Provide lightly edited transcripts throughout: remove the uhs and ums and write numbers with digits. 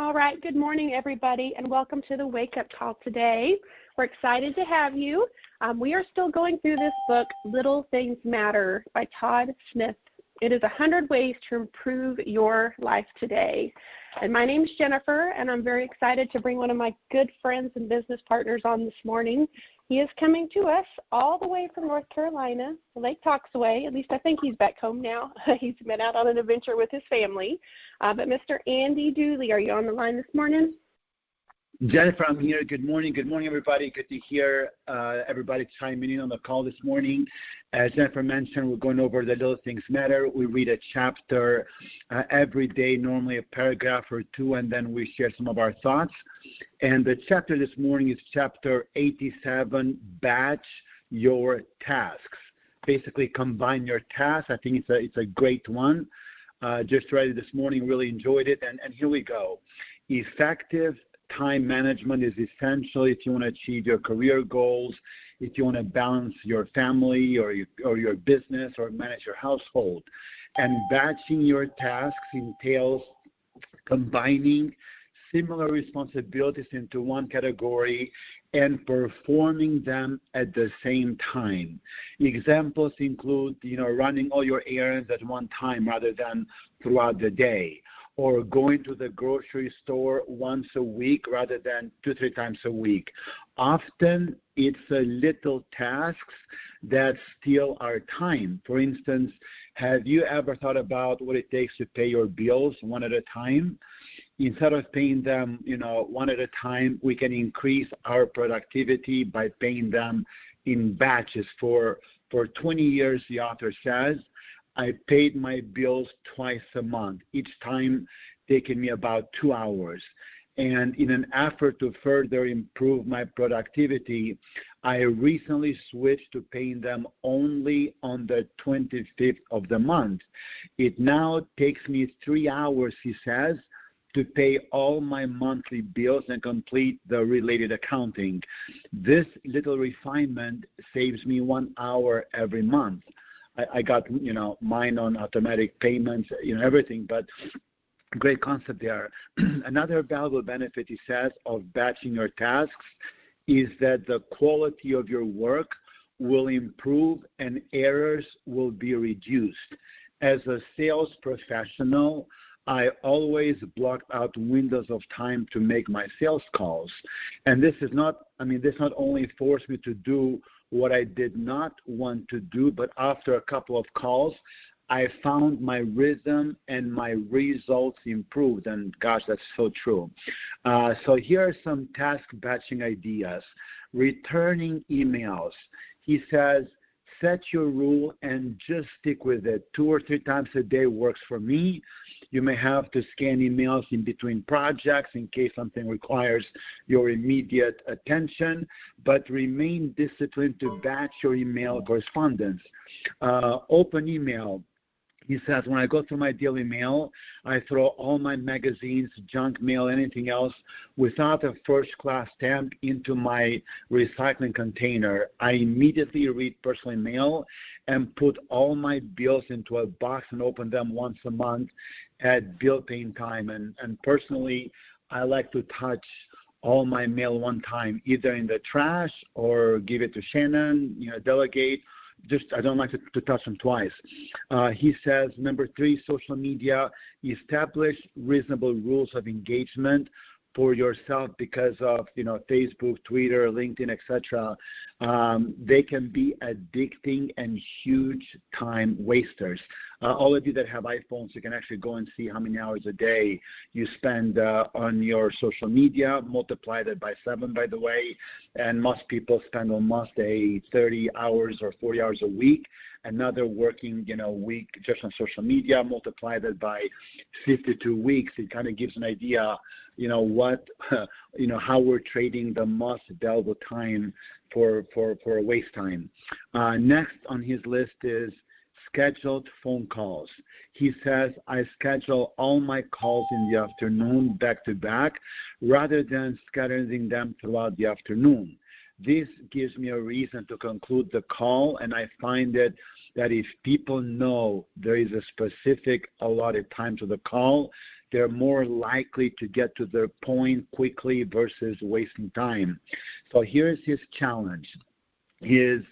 All right, good morning, everybody, and welcome to the Wake Up Call today. We're excited to have you. We are still going through this book, Little Things Matter by Todd Smith. It is 100 ways to improve your life today. And my name's Jennifer, and I'm very excited to bring one of my good friends and business partners on this morning. He is coming to us all the way from North Carolina, Lake Toxaway. At least I think he's back home now. He's been out on an adventure with his family. But Mr. Andi Duli, are you on the line this morning? Jennifer, I'm here. Good morning. Good morning, everybody. Good to hear everybody chiming in on the call this morning. As Jennifer mentioned, we're going over the Little Things Matter. We read a chapter every day, normally a paragraph or two, and then we share some of our thoughts. And the chapter this morning is chapter 87, Batch Your Tasks. Basically, combine your tasks. I think it's a great one. Just read it this morning, really enjoyed it. And here we go. Effective time management is essential if you want to achieve your career goals, if you want to balance your family or your business or manage your household. And batching your tasks entails combining similar responsibilities into one category and performing them at the same time. Examples include, running all your errands at one time rather than throughout the day, or going to the grocery store once a week rather than 2-3 times a week. Often, it's little tasks that steal our time. For instance, have you ever thought about what it takes to pay your bills one at a time? Instead of paying them, one at a time, we can increase our productivity by paying them in batches. For 20 years, the author says, I paid my bills twice a month, each time taking me about 2 hours. And in an effort to further improve my productivity, I recently switched to paying them only on the 25th of the month. It now takes me 3 hours, he says, to pay all my monthly bills and complete the related accounting. This little refinement saves me 1 hour every month. I got, mine on automatic payments, everything, but great concept there. Another valuable benefit, he says, of batching your tasks is that the quality of your work will improve and errors will be reduced. As a sales professional, I always blocked out windows of time to make my sales calls. And this not only forced me to do what I did not want to do, but after a couple of calls, I found my rhythm and my results improved. And gosh, that's so true. So here are some task batching ideas. Returning emails. He says, set your rule and just stick with it. 2 or 3 times a day works for me. You may have to scan emails in between projects in case something requires your immediate attention, but remain disciplined to batch your email correspondence. Open email. He says, when I go through my daily mail, I throw all my magazines, junk mail, anything else without a first-class stamp into my recycling container. I immediately read personal mail and put all my bills into a box and open them once a month at bill paying time. And personally, I like to touch all my mail one time, either in the trash or give it to Shannon, delegate. I don't like to touch them twice. He says, number 3, social media, establish reasonable rules of engagement for yourself because of, Facebook, Twitter, LinkedIn, etc. They can be addicting and huge time wasters. All of you that have iPhones, you can actually go and see how many hours a day you spend on your social media, multiply that by 7, by the way, and most people spend almost 30 hours or 40 hours a week. Another working, week just on social media, multiply that by 52 weeks. It kind of gives an idea, how we're trading the most valuable time for a waste time. Next on his list is scheduled phone calls. He says, I schedule all my calls in the afternoon back to back rather than scattering them throughout the afternoon. this gives me a reason to conclude the call, and I find that if people know there is a specific allotted time to the call, they're more likely to get to their point quickly versus wasting time. So here's his challenge. Is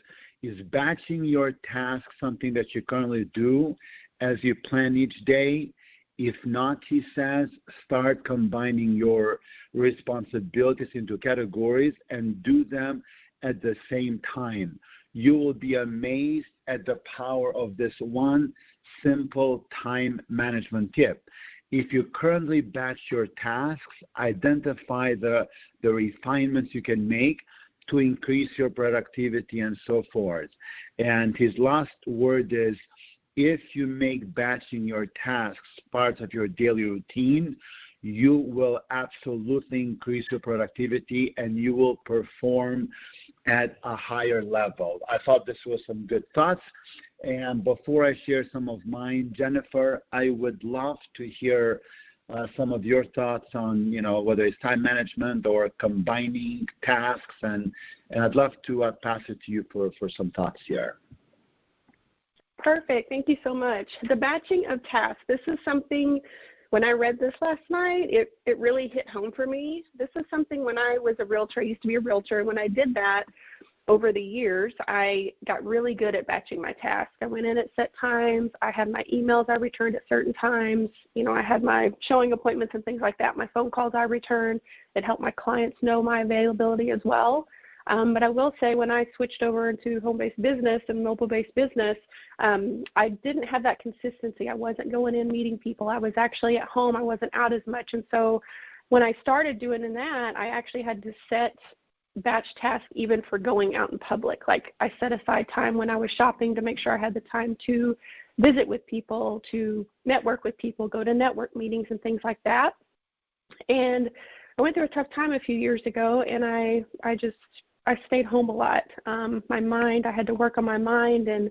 batching your tasks something that you currently do as you plan each day? If not, he says, start combining your responsibilities into categories and do them at the same time. You will be amazed at the power of this one simple time management tip. If you currently batch your tasks, identify the refinements you can make to increase your productivity and so forth. And his last word is, if you make batching your tasks part of your daily routine, you will absolutely increase your productivity and you will perform at a higher level. I thought this was some good thoughts. And before I share some of mine, Jennifer, I would love to hear some of your thoughts on, whether it's time management or combining tasks. And I'd love to pass it to you for some thoughts here. Perfect. Thank you so much. The batching of tasks, this is something, when I read this last night, it really hit home for me. This is something when I was a realtor, I used to be a realtor, and when I did that over the years, I got really good at batching my tasks. I went in at set times. I had my emails I returned at certain times. I had my showing appointments and things like that, my phone calls I returned. It helped my clients know my availability as well. But I will say when I switched over into home-based business and mobile-based business, I didn't have that consistency. I wasn't going in meeting people. I was actually at home. I wasn't out as much. And so when I started doing that, I actually had to set batch tasks even for going out in public. Like I set aside time when I was shopping to make sure I had the time to visit with people, to network with people, go to network meetings and things like that. And I went through a tough time a few years ago, and I stayed home a lot. I had to work on my mind and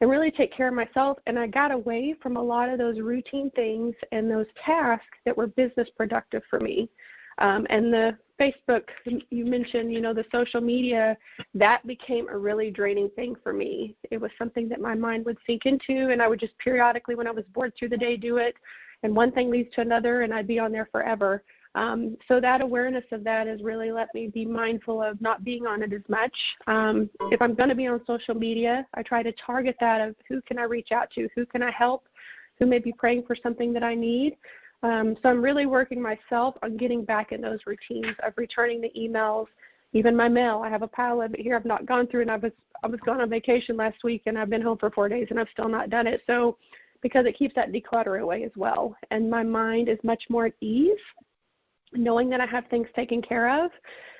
really take care of myself. And I got away from a lot of those routine things and those tasks that were business productive for me. And the Facebook, you mentioned, the social media, that became a really draining thing for me. It was something that my mind would sink into, and I would just periodically, when I was bored through the day, do it. And one thing leads to another, and I'd be on there forever. So that awareness of that has really let me be mindful of not being on it as much. If I'm going to be on social media, I try to target that of who can I reach out to, who can I help, who may be praying for something that I need. So I'm really working myself on getting back in those routines of returning the emails, even my mail. I have a pile of it here I've not gone through, and I was gone on vacation last week, and I've been home for 4 days, and I've still not done it. So because it keeps that declutter away as well, and my mind is much more at ease, knowing that I have things taken care of.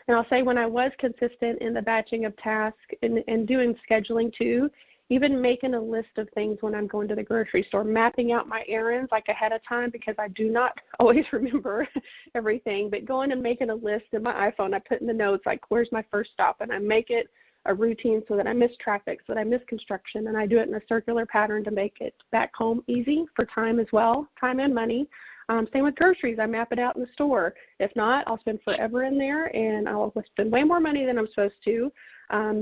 And I'll say when I was consistent in the batching of tasks and doing scheduling too, even making a list of things when I'm going to the grocery store, mapping out my errands like ahead of time, because I do not always remember everything, but going and making a list in my iPhone, I put in the notes like where's my first stop, and I make it a routine so that I miss traffic, so that I miss construction, and I do it in a circular pattern to make it back home easy for time as well, time and money. Same with groceries. I map it out in the store. If not, I'll spend forever in there, and I'll spend way more money than I'm supposed to.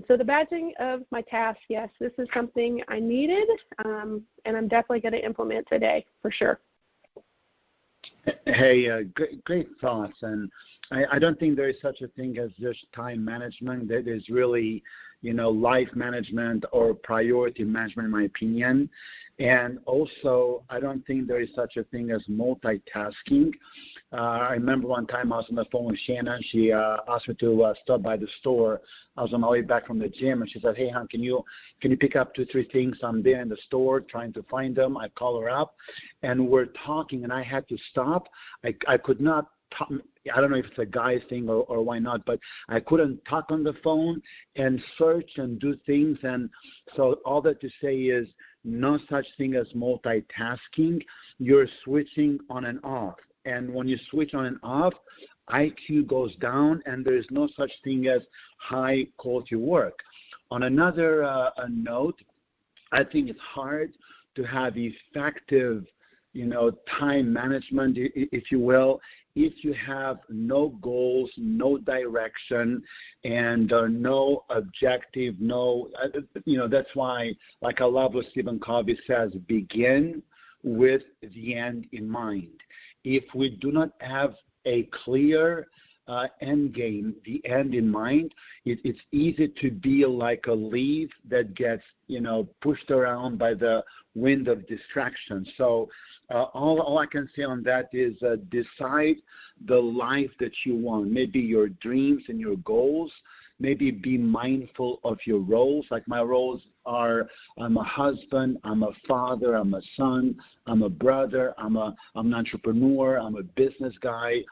So the badging of my tasks, yes, this is something I needed, and I'm definitely going to implement today for sure. Hey, great thoughts. And I don't think there is such a thing as just time management. That is really, life management or priority management, in my opinion. And also, I don't think there is such a thing as multitasking. I remember one time I was on the phone with Shannon. She asked me to stop by the store. I was on my way back from the gym, and she said, "Hey, hon, can you pick up 2-3 things? I'm there in the store trying to find them." I call her up, and we're talking, and I had to stop. I could not talk. I don't know if it's a guy thing or why not, but I couldn't talk on the phone and search and do things. And so all that to say is no such thing as multitasking. You're switching on and off. And when you switch on and off, IQ goes down, and there is no such thing as high quality work. On another note, I think it's hard to have effective time management, if you will. If you have no goals, no direction, and no objective, that's why, like I love what Stephen Covey says, begin with the end in mind. If we do not have a clear end game, the end in mind, it's easy to be like a leaf that gets, pushed around by the wind of distraction. So all I can say on that is decide the life that you want, maybe your dreams and your goals. Maybe be mindful of your roles. Like my roles are, I'm a husband, I'm a father, I'm a son, I'm a brother, I'm an entrepreneur, I'm a business guy.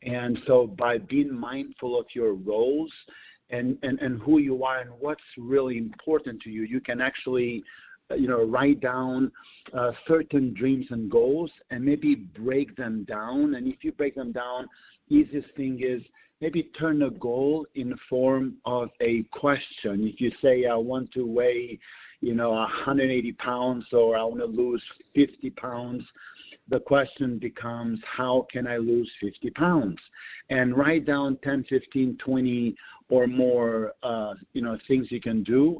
And so by being mindful of your roles and who you are and what's really important to you, you can actually write down certain dreams and goals and maybe break them down. And if you break them down, easiest thing is maybe turn a goal in the form of a question. If you say, I want to weigh, 180 pounds, or I want to lose 50 pounds, the question becomes, how can I lose 50 pounds? And write down 10, 15, 20 or more, things you can do.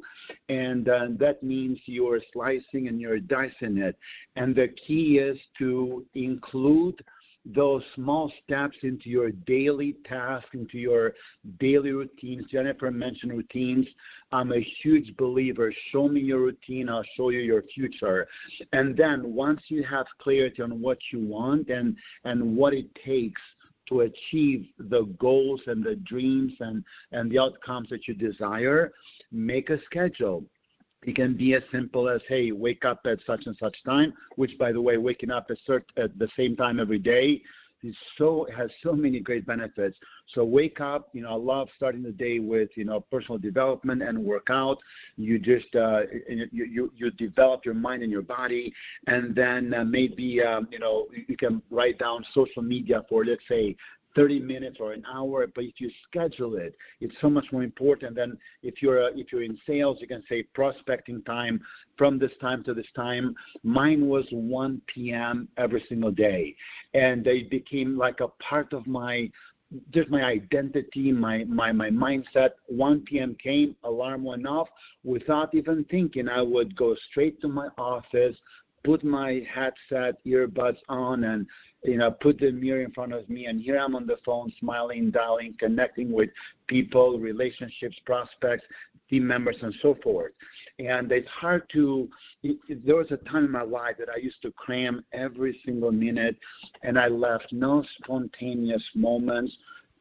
And that means you're slicing and you're dicing it. And the key is to include those small steps into your daily task, into your daily routines. Jennifer mentioned routines. I'm a huge believer. Show me your routine, I'll show you your future. And then once you have clarity on what you want and what it takes to achieve the goals and the dreams and the outcomes that you desire, make a schedule. It can be as simple as, hey, wake up at such and such time, which, by the way, waking up at the same time every day has so many great benefits. So wake up. I love starting the day with, personal development and workout. You just, you develop your mind and your body. And then maybe, you can write down social media for, let's say, 30 minutes or an hour, but if you schedule it, it's so much more important than if you're in sales, you can say prospecting time from this time to this time. Mine was 1 p.m. every single day, and it became like a part of my identity, my mindset. 1 p.m. came, alarm went off. Without even thinking, I would go straight to my office, put my headset, earbuds on, and put the mirror in front of me, and here I'm on the phone, smiling, dialing, connecting with people, relationships, prospects, team members, and so forth. And it's hard there was a time in my life that I used to cram every single minute, and I left no spontaneous moments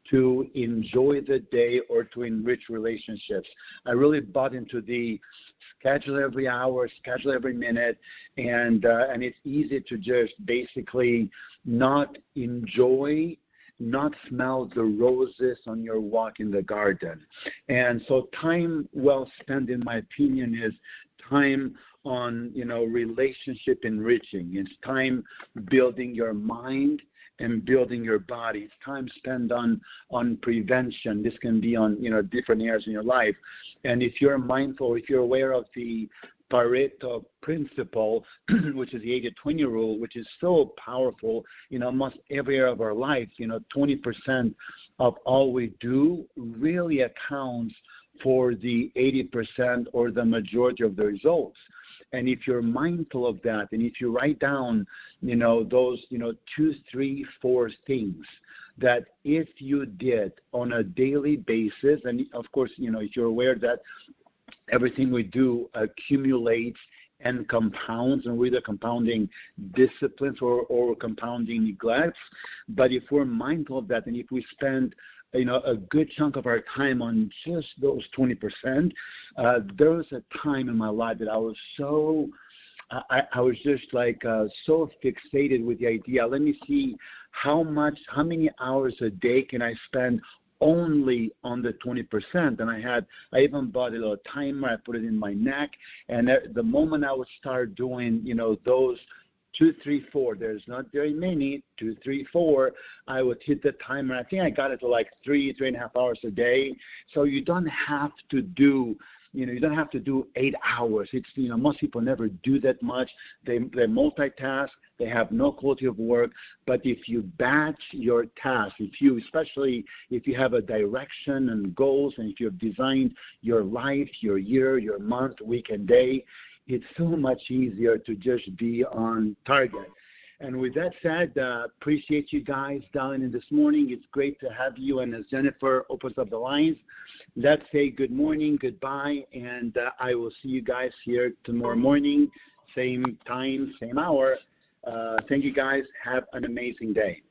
to enjoy the day or to enrich relationships. I really bought into the schedule every hour, schedule every minute, and it's easy to just basically not enjoy, not smell the roses on your walk in the garden. And so time well spent, in my opinion, is time on, relationship enriching. It's time building your mind and building your body. It's time spent on prevention. This can be on, different areas in your life. And if you're mindful, if you're aware of the Pareto principle, which is the 80-20 rule, which is so powerful in almost every area of our life, 20% of all we do really accounts for the 80% or the majority of the results. And if you're mindful of that, and if you write down, those, 2, 3, 4 things that if you did on a daily basis, and of course, if you're aware that everything we do accumulates and compounds, and we're either compounding disciplines or compounding neglects. But if we're mindful of that, and if we spend a good chunk of our time on just those 20%, there was a time in my life that I was just like so fixated with the idea. Let me see how many hours a day can I spend only on the 20%. And I even bought a little timer. I put it in my neck. And the moment I would start doing, those 2, 3, 4, there's not very many, 2, 3, 4, I would hit the timer. I think I got it to like 3.5 hours a day. So you don't have to do You don't have to do 8 hours. It's, most people never do that much. They multitask. They have no quality of work. But if you batch your tasks, especially if you have a direction and goals, and if you've designed your life, your year, your month, week, and day, it's so much easier to just be on target. And with that said, appreciate you guys dialing in this morning. It's great to have you. And as Jennifer opens up the lines, let's say good morning, goodbye, and I will see you guys here tomorrow morning, same time, same hour. Thank you guys. Have an amazing day.